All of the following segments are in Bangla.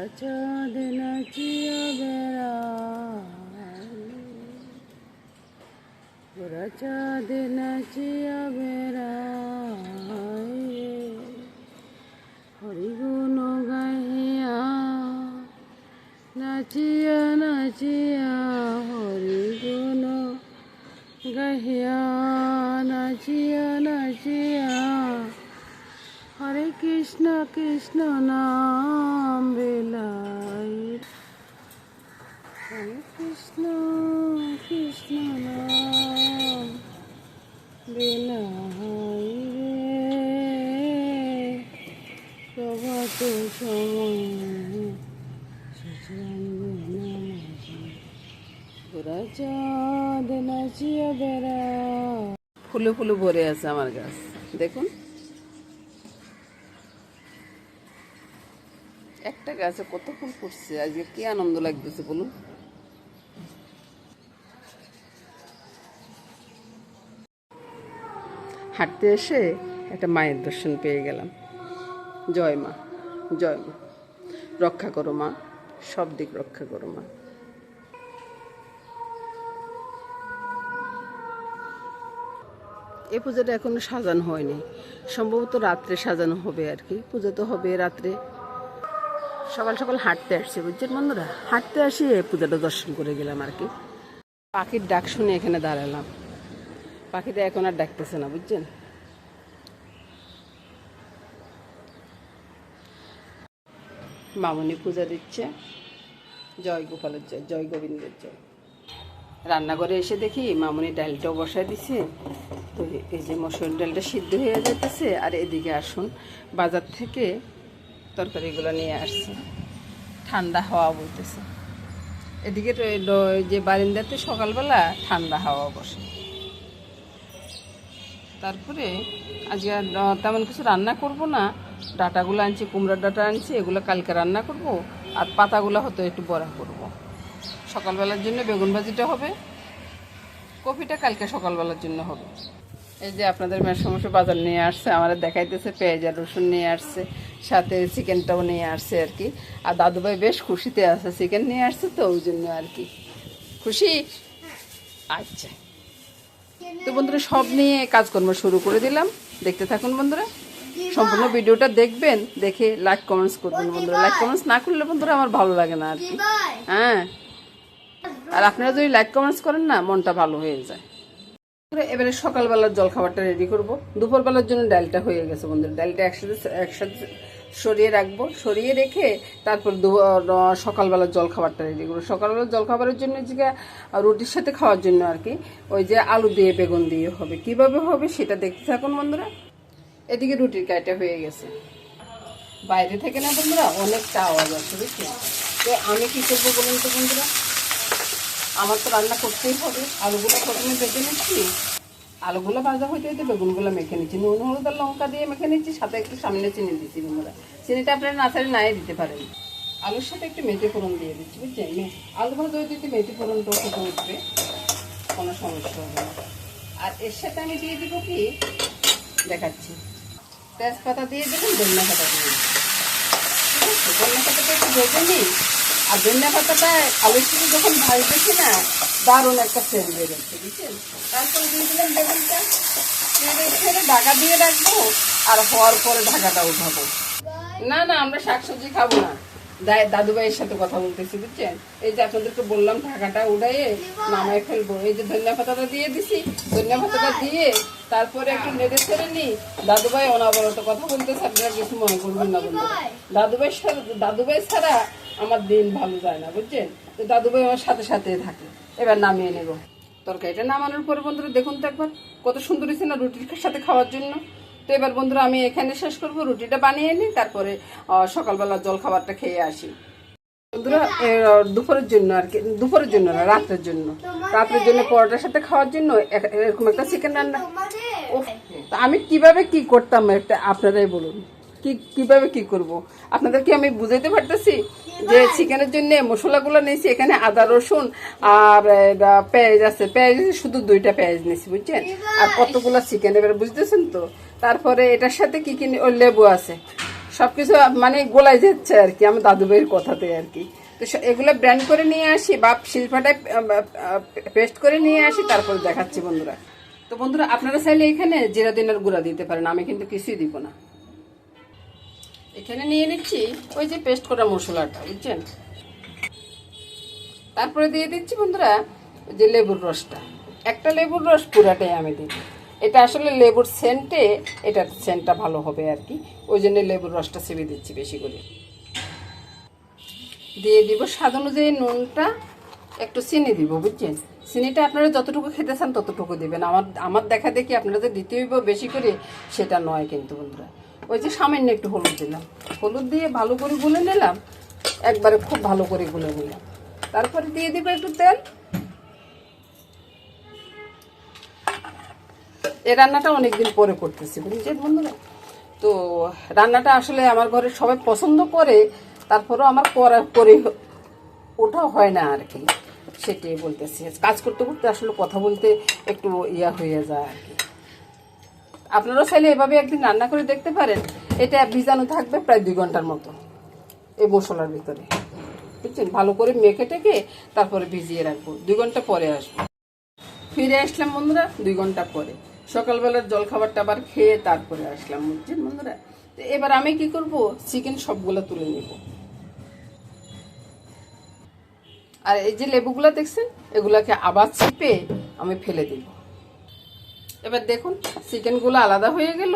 চাঁদ নাচিয়া বেড়ায়, গোরা চাঁদ নাচিয়া বেড়ায়, হরিগুণ গাহিয়া নাচিয়া নাচিয়া, হরিগুণ গাহিয়া নাচিয়া নাচিয়া, হরে কৃষ্ণ কৃষ্ণ নাম বেলাই, হরে কৃষ্ণ কৃষ্ণ নাম বেলাই রে, প্রভাত সময় গোরা চাঁদ নাচিয়া বেড়া। ফুলে ফুলে ভরে আছে আমার গাছ, দেখুন একটা গাছে কত ফুল ফুটছে। আজকে কি আনন্দ লাগতেছে বলুন। হাঁটতে এসে একটা মায়ের দর্শন পেয়ে গেলাম। জয় মা, জয় মা, রক্ষা করো মা, সব দিক রক্ষা করো মা। এই পুজোটা এখনো সাজানো হয়নি, সম্ভবত রাত্রে সাজানো হবে আর কি। পুজো তো হবে রাত্রে। সকাল সকাল হাঁটতে আসছি বুঝছেন বন্ধুরা, হাঁটতে আসি পূজাটা দর্শন করে গেলাম আর কি। পাখির ডাক শুনে এখানে দাঁড়ালাম। পাখিটা এখন আর ডাকতেছে না বুঝছেন। মামনি পূজা দিচ্ছে। জয় গোপালের জয়, জয় গোবিন্দের জয়। রান্নাঘরে এসে দেখি মামনি ডালটাও বসায় দিছে। তো এই যে মসুর ডালটা সিদ্ধ হয়ে যেতেছে। আর এদিকে আসুন, বাজার থেকে তরকারিগুলো নিয়ে আসছে। ঠান্ডা হাওয়া বইতেছে এদিকে। যে বারিন্দাতে সকালবেলা ঠান্ডা হাওয়া বসে। তারপরে আজকে তেমন কিছু রান্না করব না। ডাটাগুলো আনছি, কুমড়ার ডাটা আনছি, এগুলো কালকে রান্না করব। আর পাতাগুলো হয়তো একটু বড়া করব। সকালবেলার জন্য বেগুন ভাজিটা হবে, কপিটা কালকে সকালবেলার জন্য হবে। এই যে আপনাদের মেয়ের সমস্যা বাজার নিয়ে আসছে, আমার দেখাইতেছে পেঁয়াজ আর রসুন নিয়ে আসছে, সাথে চিকেনটাও নিয়ে আসছে আর কি। আর দাদুভাই বেশ খুশিতে আছে, চিকেন নিয়ে আসছে তো ওই জন্য আর কি খুশি। আচ্ছা, তো বন্ধুরা সব নিয়ে কাজকর্ম শুরু করে দিলাম। দেখতে থাকুন বন্ধুরা, সম্পূর্ণ ভিডিওটা দেখবেন, দেখে লাইক কমেন্টস করবেন বন্ধুরা। লাইক কমেন্টস না করলে বন্ধুরা আমার ভালো লাগে না আর কি। হ্যাঁ, আর আপনারা যদি লাইক কমেন্টস করেন না, মনটা ভালো হয়ে যায়। এবারে সকালবেলার জলখাবারটা রেডি করব। দুপুরবেলার জন্য ডালটা হয়ে গেছে বন্ধুরা। ডালটা একসাথে সরিয়ে রাখবো। সরিয়ে রেখে তারপর সকালবেলার জলখাবারটা রেডি করবো। সকালবেলার জলখাবারের জন্য যে রুটির সাথে খাওয়ার জন্য আর কি, ওই যে আলু দিয়ে বেগুন দিয়ে হবে। কিভাবে হবে সেটা দেখতে থাকুন বন্ধুরা। এদিকে রুটির কাইটা হয়ে গেছে। বাইরে থেকে না বন্ধুরা অনেকটা আওয়াজ আছে বুঝছেন। তো আমি কি করবো বলুন তো বন্ধুরা, আমার তো রান্না করতেই হবে। আলুগুলো প্রথমে ভেজে নিচ্ছি। আলুগুলো ভাজা হইতে হইতে বেগুনগুলো মেখে নিচ্ছি। নুন হলুদ আর লঙ্কা দিয়ে মেখে নিচ্ছি, সাথে একটু সামনে চিনি দিচ্ছি বন্ধুরা। চিনিটা আপনারা নাচারে নাই দিতে পারেন। আলুর সাথে একটু মেথি ফোড়ন দিয়ে দিচ্ছি বুঝছেন। আলু ভাজা হইতে হইতে মেথি ফোড়নটা ফুটে উঠবে, কোনো সমস্যা হবে না। আর এর সাথে আমি দিয়ে দিব কি দেখাচ্ছি, তেজপাতা দিয়ে দেবেন, ধনিয়া পাতা দিয়ে দেবেন। ঠিক আছে, ধনিয়া পাতাটা একটু ভেজে নিই। আর ধনিয়া পাতাটা আলুর সাথে যখন ভাজতেছি না, দারুণ একটা সেন্ট বেরোচ্ছে বুঝছেন। তারপরে দিয়ে দিলাম বেগুনটা, ছেড়ে ঢাকা দিয়ে রাখবো। আর হওয়ার পরে ঢাকাটা উঠাবো। না না, আমরা শাকসবজি খাবো না। দাদুভাইয়ের সাথে কথা বলতেছি বুঝছেন। এই যে আপনাদেরকে বললাম ঢাকাটা উঠাইয়ে নামাই ফেলবো। এই যে ধনিয়া পাতাটা দিয়ে দিছি, ধনিয়া পাতাটা দিয়ে তারপরে একটু নেড়ে ছেড়ে নিই। দাদুভাই অনাবরত কথা বলতেছে, আপনারা কিছু মনে করবেন না বন্ধুরা। দাদুভাই ছাড়া আমার দিন ভালো যায় না বুঝছেন। তো দাদুভাই আমার সাথে সাথে থাকে। এবার নামিয়ে নেব। তরকারিটা নামানোর পরে বন্ধুরা দেখুন তো একবার কত সুন্দর হয়েছে না রুটির সাথে খাওয়ার জন্য। তো এবার বন্ধুরা আমি এখানে শেষ করবো, রুটিটা বানিয়ে নিই, তারপরে সকালবেলা জল খাবারটা খেয়ে আসি বন্ধুরা। দুপুরের জন্য আর কি, দুপুরের জন্য না, রাত্রের জন্য। রাত্রের জন্য পরোটার সাথে খাওয়ার জন্য এরকম একটা চিকেন রান্না। ও, আমি কিভাবে কি করতাম একটা আপনারাই বলুন। কিভাবে কি করব আপনাদেরকে আমি বুঝাইতে পারতেছি। যে চিকেনের জন্য মশলাগুলো নিয়েছি, এখানে আদা রসুন আর পেঁয়াজ আছে। পেঁয়াজ শুধু 2টা পেঁয়াজ নিয়েছি বুঝছেন। আর কতগুলো চিকেন, এবার বুঝতেছেন তো। তারপরে এটার সাথে কি কি, ওই লেবু আছে, সবকিছু মানে গোলায় যাচ্ছে আর কি, আমার দাদু ভাইয়ের কথাতে আর কি। তো এগুলো ব্র্যান্ড করে নিয়ে আসি বা শিলপাটায় পেস্ট করে নিয়ে আসি, তারপর দেখাচ্ছি বন্ধুরা। তো বন্ধুরা আপনারা চাইলে এখানে জিরা দিনের গুঁড়া দিতে পারেন, আমি কিন্তু কিছুই দিব না। এখানে নিয়ে নিচ্ছি ওই যে পেস্ট করা মশলাটা, বুঝছেন। তারপরে দিয়ে দিচ্ছি বন্ধুরা যে লেবুর রসটা, একটা লেবুর রস পুরাটাই আমি দিই। এটা আসলে লেবুর সেন্টে, এটার সেন্টটা ভালো হবে আর কি, ওই জন্য লেবুর রসটা চেপে দিচ্ছি বেশি করে। দিয়ে দিব স্বাদ অনুযায়ী নুনটা, একটু চিনি দিব, বুঝছেন। চিনিটা আপনারা যতটুকু খেতে চান ততটুকু দিবেন, আমার দেখা দেখি আপনারা যে দিতে হইব বেশি করে সেটা নয় কিন্তু বন্ধুরা। ওই যে সামান্য একটু হলুদ দিলাম, হলুদ দিয়ে ভালো করে গুলে নিলাম, একবারে খুব ভালো করে গুলে নিলাম। তারপরে দিয়ে দিব একটু তেল। এই রান্নাটা অনেকদিন পরে করতেছি, বুঝছেন বন্ধুরা। তো রান্নাটা আসলে আমার ঘরে সবাই পছন্দ করে, তারপরেও আমার করে ওটা হয় না আর কি, সেটাই বলতেছি। কাজ করতে করতে আসলে কথা বলতে একটু ইয়া হয়ে যায় আর কি। আপনারাও চাইলে এভাবে একদিন রান্না করে দেখতে পারেন। এটা ভিজানো থাকবে প্রায় 2 ঘন্টার মতো এই মশলার ভিতরে, বুঝছেন। ভালো করে মেখে টেকে তারপরে ভিজিয়ে রাখবো, 2 ঘন্টা পরে আসবো। ফিরে আসলাম বন্ধুরা 2 ঘন্টা পরে, সকালবেলার জলখাবারটা আবার খেয়ে তারপরে আসলাম, বুঝছেন বন্ধুরা। তো এবার আমি কি করব, চিকেন সবগুলো তুলে নেব। আর এই যে লেবুগুলো দেখছেন, এগুলাকে আবার চিপে আমি ফেলে দিব। এবার দেখুন চিকেনগুলো আলাদা হয়ে গেল,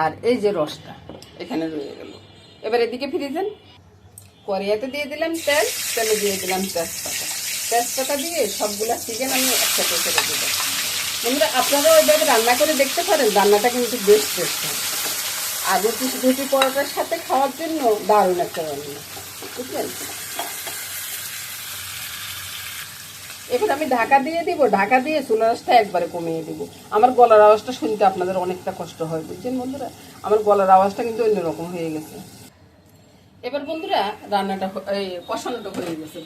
আর এই যে রসটা এখানে রয়ে গেল। এবার এদিকে ফিরে যান, কড়াইতে দিয়ে দিলাম তেল, তেলে দিয়ে দিলাম তেজপাতা দিয়ে সবগুলা চিকেন আমি একসাথে ফেলে দেব। বন্ধুরা আপনারাও ওইভাবে রান্না করে দেখতে পারেন, রান্নাটা কিন্তু বেশ টেস্ট হয়। আর রুটি পরোটার সাথে খাওয়ার জন্য দারুণ একটা রান্না, বুঝলেন। এবার আমি ঢাকা দিয়ে দিব, ঢাকা দিয়ে চুলার আঁচটা একবারে কমিয়ে দিব। আমার গলার আওয়াজটা শুনতে আপনাদের অনেকটা কষ্ট হয়, বুঝছেন বন্ধুরা। আমার গলার আওয়াজটা কিন্তু অন্যরকম হয়ে গেছে। এবার বন্ধুরা রান্নাটা কষানোটা হয়ে গেছে,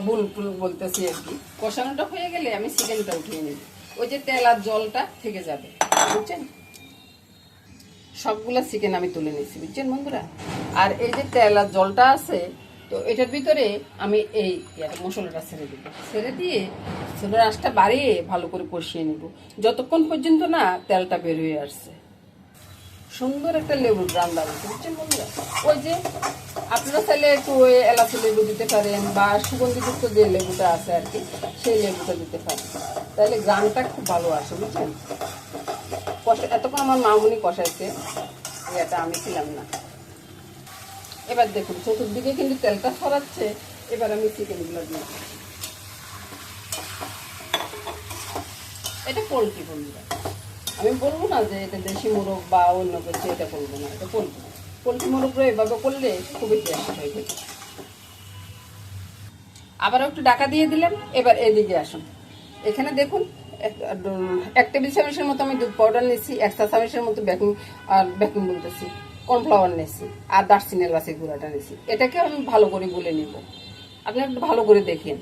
ভুল বলতেছি আর কি। কষানোটা হয়ে গেলে আমি চিকেনটা উঠিয়ে নিব, ওই যে তেল আর জলটা থেকে যাবে, বুঝছেন। সবগুলা চিকেন আমি তুলে নিচ্ছি, বুঝছেন বন্ধুরা। আর এই যে তেল আর জলটা আছে, তো এটার ভিতরে আমি এই মশলাটা ছেড়ে দিব, ছেড়ে দিয়ে চুলার আঁচটা বাড়িয়ে ভালো করে কষিয়ে নিব যতক্ষণ পর্যন্ত না তেলটা বের হয়ে আসছে। সুন্দর একটা লেবুর গ্রান দাঁড়াচ্ছে, বুঝছেন বন্ধুরা। ওই যে আপনারা চাইলে একটু ওই এলাচি লেবু দিতে পারেন, বা সুগন্ধিযুক্ত যে লেবুটা আছে আর কি, সেই লেবুটা দিতে পারেন, তাহলে গ্রানটা খুব ভালো আসে, বুঝছেন। এতক্ষণ আমার মামুনি কষাইছে, এটা আমি ছিলাম না। এবার দেখুন চতুর্দিকে কিন্তু তেলটা ছড়াচ্ছে। এবার আমি চিকেনগুলো দিয়ে, এটা পোলট্রি বন্ধুরা, আমি বলবো না যে এটা দেশি মোরগ বা অন্য কিছু, এটা করবো না, এটা পোলট্রি মোরগগুলো এভাবে করলে খুবই টেস্ট হয়ে গেছে। আবার একটু ঢাকা দিয়ে দিলাম। এবার এদিকে আসুন, এখানে দেখুন 1 টেবিল চামচের মতো আমি দুধ পাউডার নিয়েছি, 1 চা চামচের মতো বেকিং বলতেছি কর্নফ্লাওয়ার নিয়েছি, আর দারচিনি এলাচের গুঁড়াটা নিয়েছি। এটাকে আমি ভালো করে গুলে নিব, আপনি একটু ভালো করে দেখেন।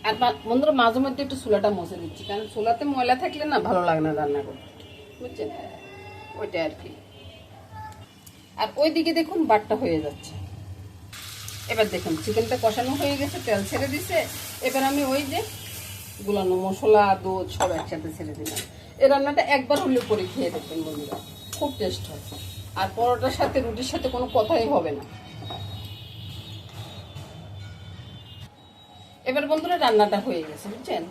আর বন্ধুরা মাঝে মধ্যে একটু চুলাটা মুছে দিচ্ছি, কারণ চুলাতে ময়লা থাকলে না ভালো লাগে না রান্না করতে, বুঝছেন, ওইটা আর কি। আর ওইদিকে দেখুন বাটটা হয়ে যাচ্ছে। এবার দেখুন চিকেনটা কষানো হয়ে গেছে, তেল ছেড়ে দিছে। এবার আমি ওই যে গুলানো মশলা দুধ সব একসাথে ছেড়ে দিলাম। এই রান্নাটা একবার হলে করে খেয়ে দেখবেন বন্ধুরা, খুব টেস্ট হয়। আর পরোটার সাথে রুটির সাথে কোনো কথাই হবে না। এবার বন্ধুরা রান্নাটা হয়ে গেছে, বুঝছেন,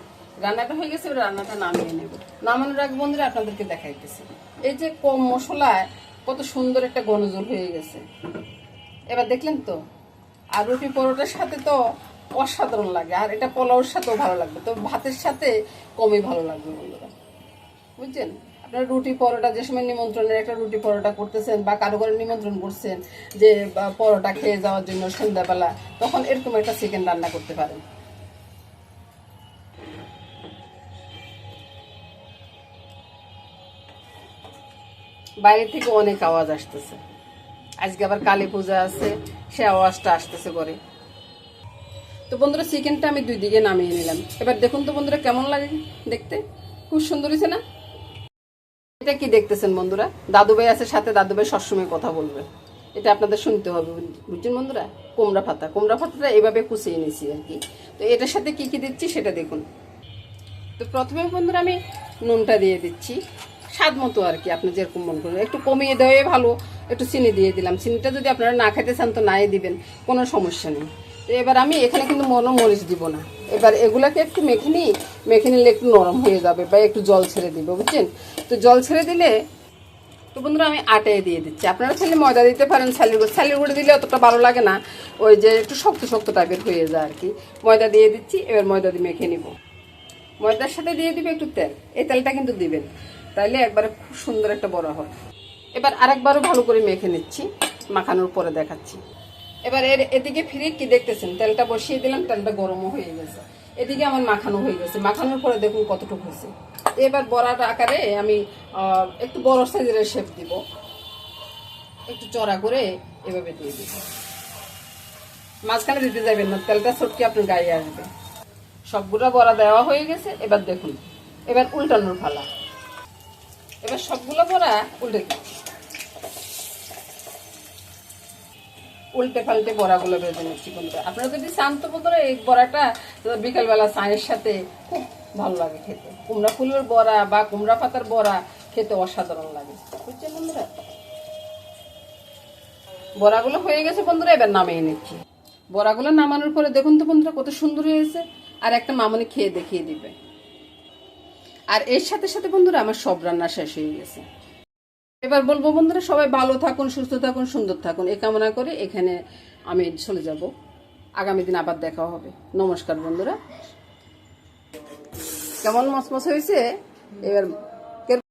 রান্নাটা হয়ে গেছে। এবার রান্নাটা নামিয়ে নেব। নামানোর আগে বন্ধুরা আপনাদেরকে দেখাইতেছি, এই যে কম মশলায় কত সুন্দর একটা গণজল হয়ে গেছে। এবার দেখলেন তো। আর রুটি পরোটার সাথে তো অসাধারণ লাগে, আর এটা পোলাওর সাথেও ভালো লাগবে, তো ভাতের সাথে কমই ভালো লাগবে বন্ধুরা, বুঝছেন। আপনারা রুটি পরোটা যে সময় নিমন্ত্রণের একটা রুটি পরোটা করতেছেন, বা কারো ঘরে নিমন্ত্রণ করছেন যে পরোটা খেয়ে যাওয়ার জন্য সন্ধ্যাবেলা, তখন এরকম একটা চিকেন রান্না করতে পারেন। বাইরে থেকে অনেক আওয়াজ আসতেছে, আজকে আবার কালী পূজা আছে, সে আওয়াজটা আসতেছে করে। তো বন্ধুরা চিকেনটা আমি 2 দিকে নামিয়ে নিলাম। এবার দেখুন তো বন্ধুরা কেমন লাগে দেখতে, খুব সুন্দর হয়েছে না। এটা কি দেখতেছেন বন্ধুরা, দাদু ভাই আছে সাথে, দাদু ভাই সবসময় কথা বলবে। এটা আপনাদের শুনতে হবে, বুঝছেন বন্ধুরা? কুমড়া পাতাটা এভাবে কুচিয়ে নিয়েছি আর কি। তো এটার সাথে কি কি দিচ্ছি সেটা দেখুন। তো প্রথমে বন্ধুরা আমি নুনটা দিয়ে দিচ্ছি স্বাদ মতো আর কি, আপনি যেরকম মন করবেন। একটু কমিয়ে দেওয়াই ভালো, একটু চিনি দিয়ে দিলাম। চিনিটা যদি আপনারা না খেতে চান তো নাই দিবেন, কোনো সমস্যা নেই। তো এবার আমি এখানে কিন্তু মরিচ দিব না। এবার এগুলাকে একটু মেখে নিলে একটু নরম হয়ে যাবে বা একটু জল ছেড়ে দিব, বুঝছেন? তো জল ছেড়ে দিলে, তো বন্ধুরা আমি আটায় দিয়ে দিচ্ছি। আপনারা চাইলে ময়দা দিতে পারেন, ছালের গুঁড়ো দিলে অতটা ভালো লাগে না, ওই যে একটু শক্ত শক্ত টাইপের হয়ে যায় আর কি। ময়দা দিয়ে দিচ্ছি। এবার ময়দা দিয়ে মেখে নিব। ময়দার সাথে দিয়ে দিবে একটু তেল, এই তেলটা কিন্তু দিবেন, তাইলে একবারে খুব সুন্দর একটা বড়া হয়। এবার আরেকবারও ভালো করে মেখে নিচ্ছি, মাখানোর পরে দেখাচ্ছি। এবার এদিকে ফিরে কি দেখতেছেন, তেলটা বসিয়ে দিলাম, তেলটা গরমও হয়ে গেছে। এদিকে আমার মাখানো হয়ে গেছে, মাখানোর পরে দেখুন কতটুকু হয়েছে। এবার বড়াটা আকারে আমি একটু বড় সাইজের শেপ দিব, একটু চড়া করে এভাবে দিয়ে দিব। মাঝখানে দিতে যাবেন না, তেলটা ছটকে আপনার গায়ে আসবে। সবগুলো বড়া দেওয়া হয়ে গেছে। এবার দেখুন, এবার উল্টানোর পালা। এবার সবগুলো বড়া উল্টে পাল্টে বড়াগুলো ভেজে নিচ্ছি বন্ধুরা। আপনারা যদি চান তো বন্ধুরা এই বড়াটা বিকালবেলা চায়ের সাথে খুব ভালো লাগে খেতে। কুমড়া ফুলের বড়া বা কুমড়া পাতার বড়া খেতে অসাধারণ লাগে, বুঝছেন বন্ধুরা? বড়াগুলো হয়ে গেছে বন্ধুরা, এবার নামিয়ে নিচ্ছি। বড়াগুলো নামানোর পরে দেখুন তো বন্ধুরা কত সুন্দর হয়েছে। আর একটা মামনি খেয়ে দেখিয়ে দিবে। আর এর সাথে সাথে বন্ধুরা আমার সব রান্না শেষ হয়ে গেছে। এবার বলবো বন্ধুরা সবাই ভালো থাকুন, সুস্থ থাকুন, সুন্দর থাকুন, এই কামনা করে এখানে আমি চলে যাব। আগামী দিন আবার দেখা হবে। নমস্কার বন্ধুরা। কেমন মচমচ হয়েছে এবার